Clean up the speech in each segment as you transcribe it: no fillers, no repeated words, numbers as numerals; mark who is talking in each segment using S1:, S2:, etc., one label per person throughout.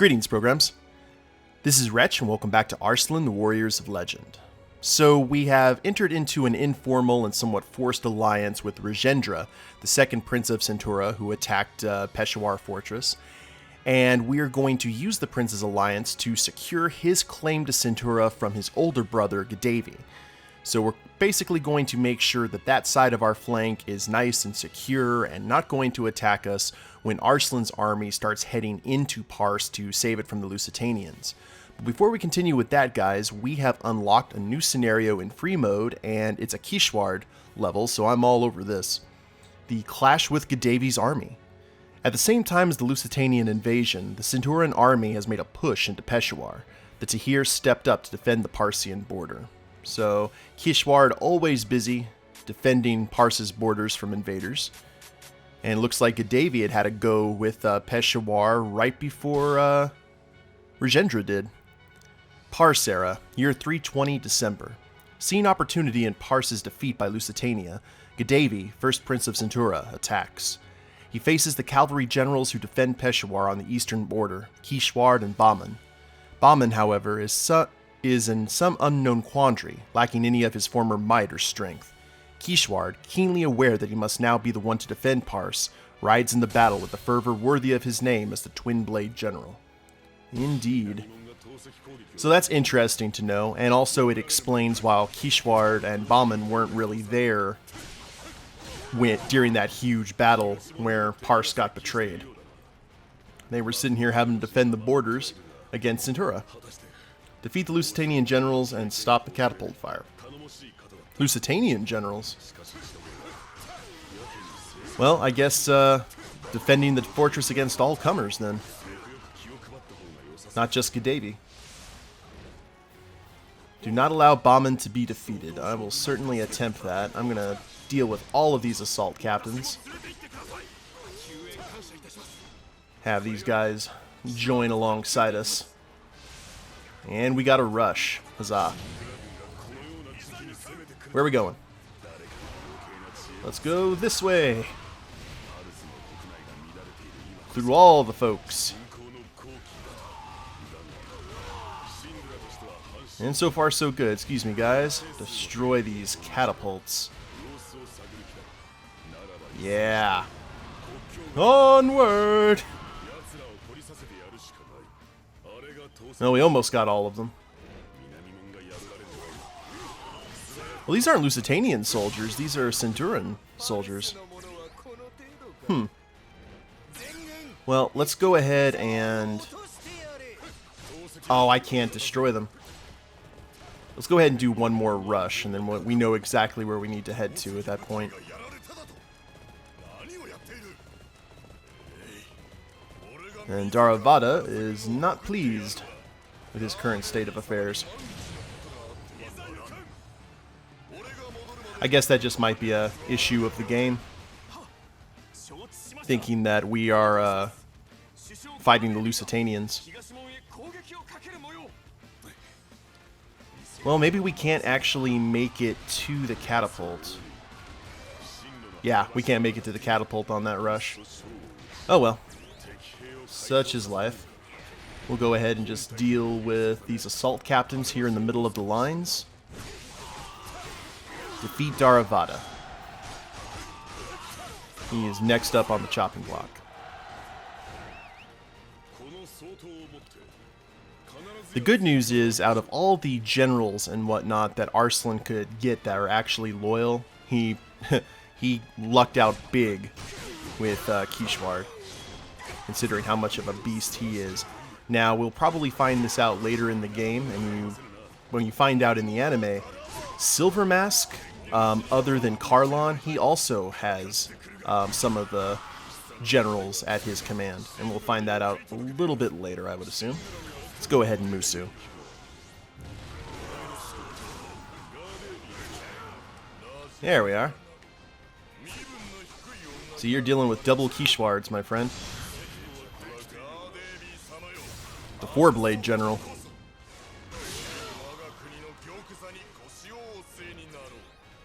S1: Greetings, programs. This is Wretch, and welcome back to Arslan, the Warriors of Legend. So we have entered into an informal and somewhat forced alliance with Rajendra, the second Prince of Sindhura, who attacked Peshawar Fortress, and we are going to use the Prince's alliance to secure his claim to Sindhura from his older brother, Gadhevi. So we're basically going to make sure that that side of our flank is nice and secure and not going to attack us when Arslan's army starts heading into Pars to save it from the Lusitanians. But before we continue with that, guys, we have unlocked a new scenario in free mode, and it's a Kishward level, so I'm all over this. The Clash with Gadhevi's army. At the same time as the Lusitanian invasion, the Sindhuran army has made a push into Peshawar. The Tahir stepped up to defend the Parsian border. So, Kishward always busy defending Pars's borders from invaders. And it looks like Gadhevi had a go with Peshawar right before Rajendra did. Pars era, year 320 December. Seeing opportunity in Pars's defeat by Lusitania, Gadhevi, first Prince of Sindhura, attacks. He faces the cavalry generals who defend Peshawar on the eastern border, Kishward and Bahman. Bahman, however, is in some unknown quandary, lacking any of his former might or strength. Kishward, keenly aware that he must now be the one to defend Pars, rides in the battle with a fervor worthy of his name as the Twin-Blade General. Indeed. So that's interesting to know, and also it explains why Kishward and Bahman weren't really there during that huge battle where Pars got betrayed. They were sitting here having to defend the borders against Sindhura. Defeat the Lusitanian generals and stop the catapult fire. Lusitanian generals? Well, I guess defending the fortress against all comers then. Not just Gadhevi. Do not allow Bahman to be defeated. I will certainly attempt that. I'm going to deal with all of these assault captains. Have these guys join alongside us. And we got a rush. Huzzah. Where are we going? Let's go this way. Through all the folks. And so far so good. Excuse me, guys. Destroy these catapults. Yeah. Onward! No, we almost got all of them. Well, these aren't Lusitanian soldiers. These are Sindhuran soldiers. Well, let's go ahead and... Oh, I can't destroy them. Let's go ahead and do one more rush, and then we know exactly where we need to head to at that point. And Dharavada is not pleased with his current state of affairs. I guess that just might be a issue of the game. Thinking that we are fighting the Lusitanians. Well, maybe we can't actually make it to the catapult. Yeah, we can't make it to the catapult on that rush. Oh well. Such is life. We'll go ahead and just deal with these assault captains here in the middle of the lines. Defeat Dharavada. He is next up on the chopping block. The good news is, out of all the generals and whatnot that Arslan could get that are actually loyal, he lucked out big with Kishward, considering how much of a beast he is. Now, we'll probably find this out later in the game, and when you find out in the anime, Silver Mask, other than Karlan, he also has some of the generals at his command, and we'll find that out a little bit later, I would assume. Let's go ahead and Musu. There we are. So you're dealing with double Kishwards, my friend. The four-blade general.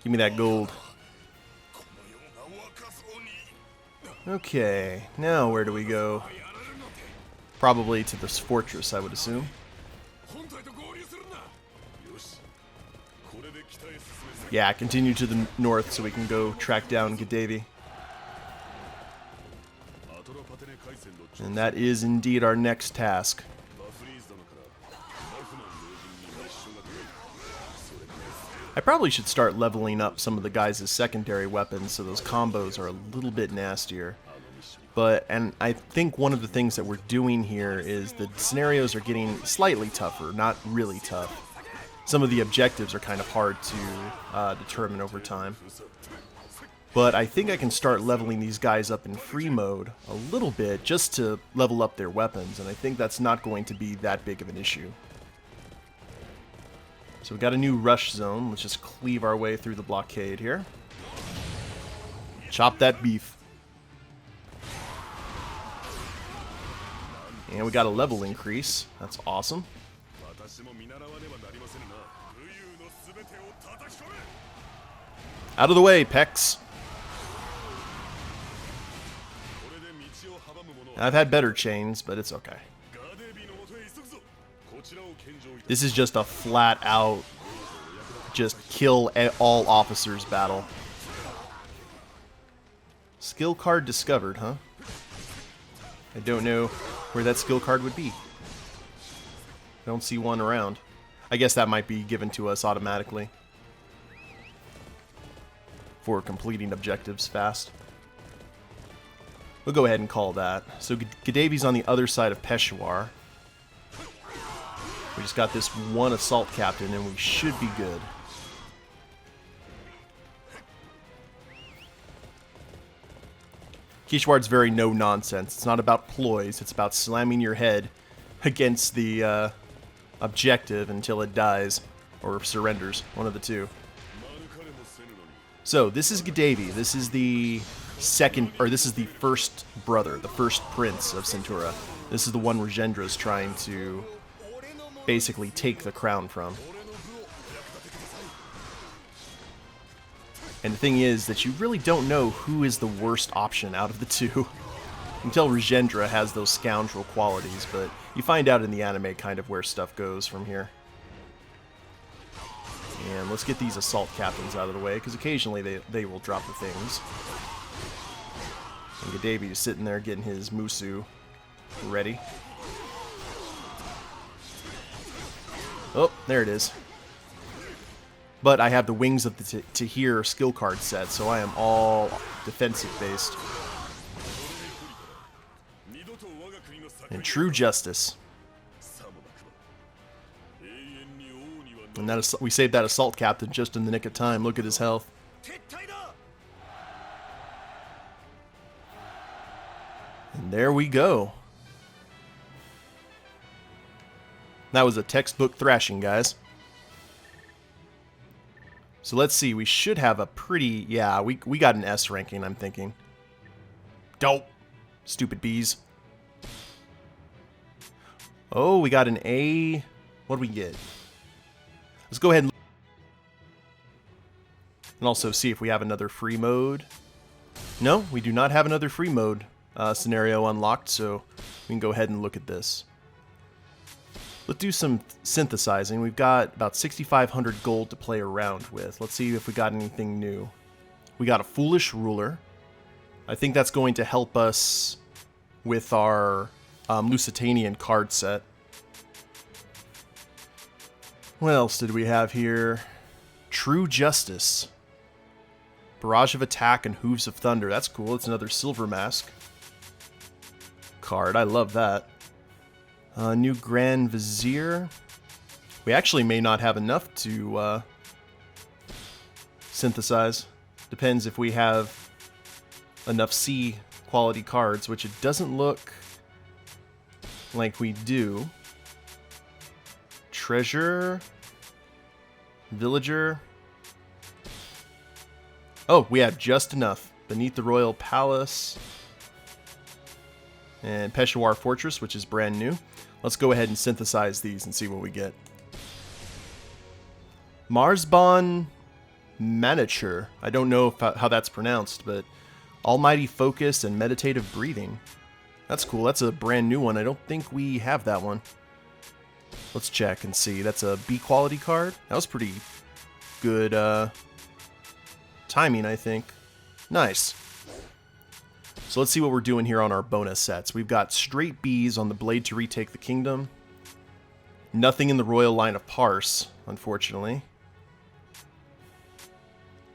S1: Give me that gold. Okay, now where do we go? Probably to this fortress, I would assume. Yeah, continue to the north so we can go track down Gadhevi. And that is indeed our next task. I probably should start leveling up some of the guys' secondary weapons so those combos are a little bit nastier. And I think one of the things that we're doing here is the scenarios are getting slightly tougher, not really tough. Some of the objectives are kind of hard to determine over time. But I think I can start leveling these guys up in free mode a little bit just to level up their weapons, and I think that's not going to be that big of an issue. So we got a new rush zone. Let's just cleave our way through the blockade here. Chop that beef. And we got a level increase. That's awesome. Out of the way, Pex. I've had better chains, but it's okay. This is just a flat out, just kill all officers battle. Skill card discovered, huh? I don't know where that skill card would be. I don't see one around. I guess that might be given to us automatically for completing objectives fast. We'll go ahead and call that. So Gadhevi's on the other side of Peshawar. We just got this one assault captain and we should be good. Kishward's very no-nonsense. It's not about ploys, it's about slamming your head against the objective until it dies or surrenders, one of the two. So, this is Gadhevi. This is the first brother, the first prince of Sindhura. This is the one Regendra's trying to basically take the crown from. And the thing is that you really don't know who is the worst option out of the two until Regendra has those scoundrel qualities, but you find out in the anime kind of where stuff goes from here. And let's get these assault captains out of the way, because occasionally they will drop the things. And Gadhevi is sitting there getting his Musu ready. Oh, there it is. But I have the Wings of the Tahir skill card set, so I am all defensive based. And true justice. And that we saved that assault captain just in the nick of time. Look at his health. And there we go. That was a textbook thrashing, guys. So let's see, we should have a pretty... Yeah, we got an S ranking, I'm thinking. Dope. Stupid bees. Oh, we got an A. What do we get? Let's go ahead and also see if we have another free mode. No, we do not have another free mode scenario unlocked, so we can go ahead and look at this. Let's do some synthesizing. We've got about 6,500 gold to play around with. Let's see if we got anything new. We got a Foolish Ruler. I think that's going to help us with our Lusitanian card set. What else did we have here? True Justice. Barrage of Attack and Hooves of Thunder. That's cool. It's another Silver Mask card. I love that. New Grand Vizier. We actually may not have enough to synthesize. Depends if we have enough C quality cards, which it doesn't look like we do. Treasure. Villager. Oh, we have just enough. Beneath the Royal Palace. And Peshawar Fortress, which is brand new. Let's go ahead and synthesize these and see what we get. Marsbon Manature. I don't know how that's pronounced, but Almighty Focus and Meditative Breathing. That's cool. That's a brand new one. I don't think we have that one. Let's check and see. That's a B quality card. That was pretty good timing, I think. Nice. So let's see what we're doing here on our bonus sets. We've got straight Bs on the Blade to Retake the Kingdom. Nothing in the Royal Line of Parse, unfortunately.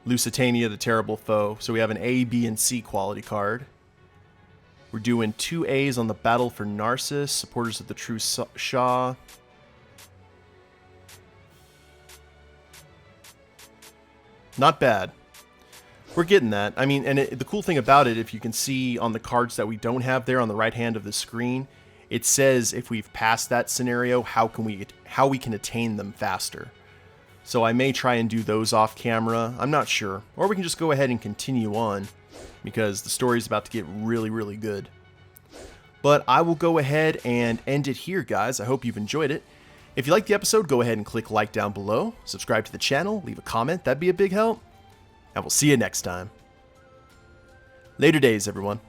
S1: Lusitania, the Terrible Foe. So we have an A, B, and C quality card. We're doing 2 A's on the Battle for Narcissus, Supporters of the True Shah. Not bad. We're getting that. I mean, and the cool thing about it, if you can see on the cards that we don't have there on the right hand of the screen, it says if we've passed that scenario, how we can attain them faster. So I may try and do those off camera. I'm not sure. Or we can just go ahead and continue on, because the story's about to get really, really good. But I will go ahead and end it here, guys. I hope you've enjoyed it. If you liked the episode, go ahead and click like down below. Subscribe to the channel. Leave a comment. That'd be a big help. And we'll see you next time. Later days, everyone.